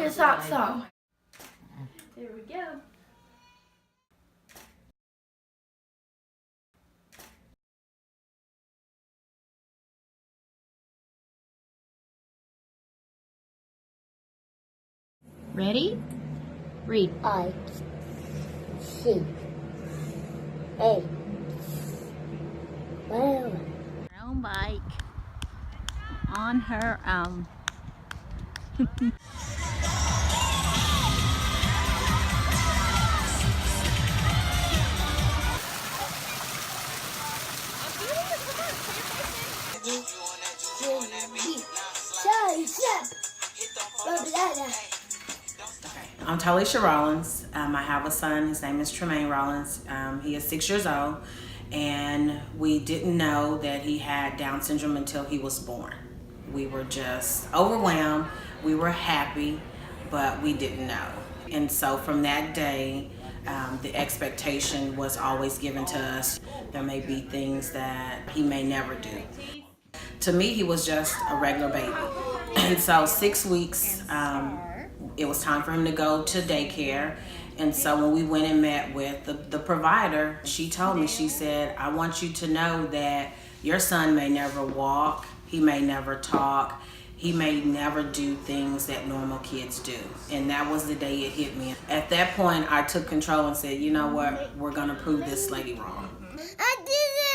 the socks off. There we go. Ready? Read. I see a well. Her own bike on her own. I'm Talisha Rollins. I have a son. His name is Tremaine Rollins. He is 6 years old, and we didn't know that he had Down syndrome until he was born. We were just overwhelmed. We were happy, but we didn't know. And so from that day, the expectation was always given to us. There may be things that he may never do. To me, he was just a regular baby. And so 6 weeks, it was time for him to go to daycare. And so when we went and met with the provider, she told me, she said, I want you to know that your son may never walk, he may never talk, he may never do things that normal kids do. And that was the day it hit me. At that point, I took control and said, you know what, we're gonna prove this lady wrong. I did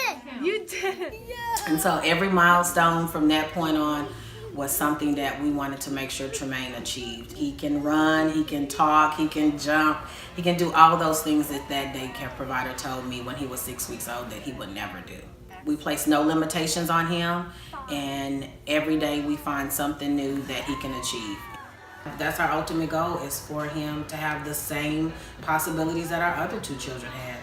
it! You did it. Yeah. And so every milestone from that point on was something that we wanted to make sure Tremaine achieved. He can run, he can talk, he can jump, he can do all those things that daycare provider told me when he was 6 weeks old that he would never do. We place no limitations on him, and every day we find something new that he can achieve. That's our ultimate goal, is for him to have the same possibilities that our other 2 children had.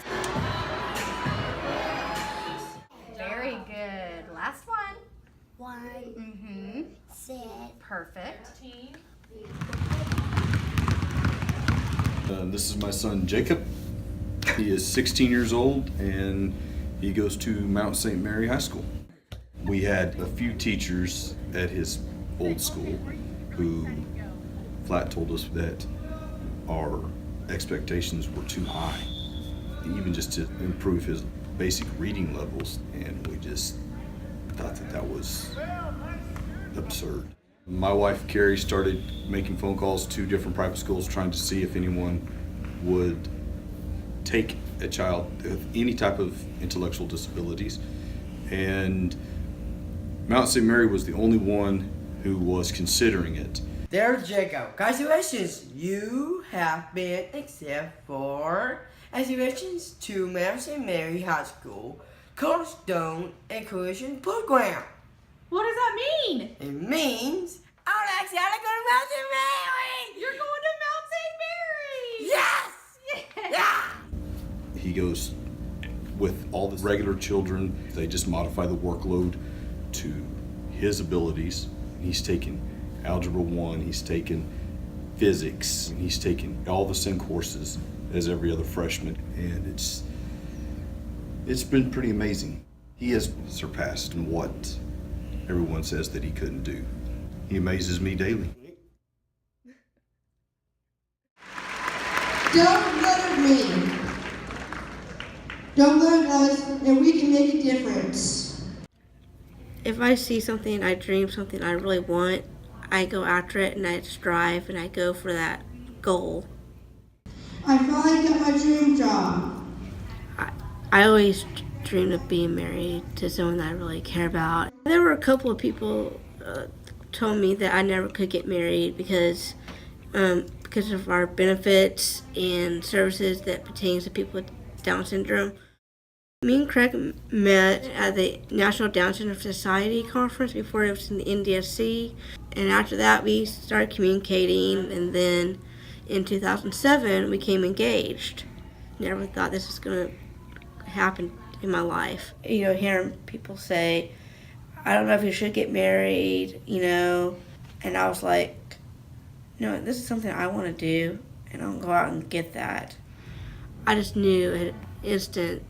Very good. Last one. One said Perfect. This is my son Jacob. He is 16 years old and he goes to Mount St. Mary High School. We had a few teachers at his old school who flat told us that our expectations were too high, even just to improve his basic reading levels, and we just thought that was absurd. My wife Carrie started making phone calls to different private schools trying to see if anyone would take a child with any type of intellectual disabilities, and Mount St. Mary was the only one who was considering it. There's Jacob. Congratulations, you have been accepted for admissions to Mount St. Mary High School Cornerstone Inclusion Program. What does that mean? It means I'm actually gonna go to Mount St. Mary. You're going to Mount St. Mary. Yes. Yeah. He goes with all the regular children. They just modify the workload to his abilities. He's taken Algebra 1, he's taken physics, and he's taken all the same courses as every other freshman, and it's been pretty amazing. He has surpassed what everyone says that he couldn't do. He amazes me daily. Don't learn me. Don't learn us, and we can make a difference. If I see something, I dream something I really want, I go after it and I strive and I go for that goal. I finally got my dream job. I always dreamed of being married to someone that I really care about. There were a couple of people told me that I never could get married because of our benefits and services that pertains to people with Down syndrome. Me and Craig met at the National Down Syndrome Society conference before it was in the NDSC, and after that we started communicating, and then in 2007 we became engaged. Never thought this was going to happen in my life. You know, hearing people say, I don't know if you should get married, you know, and I was like, no, this is something I want to do, and I'll go out and get that. I just knew at an instant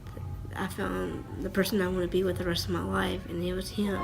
I found the person I want to be with the rest of my life, and it was him.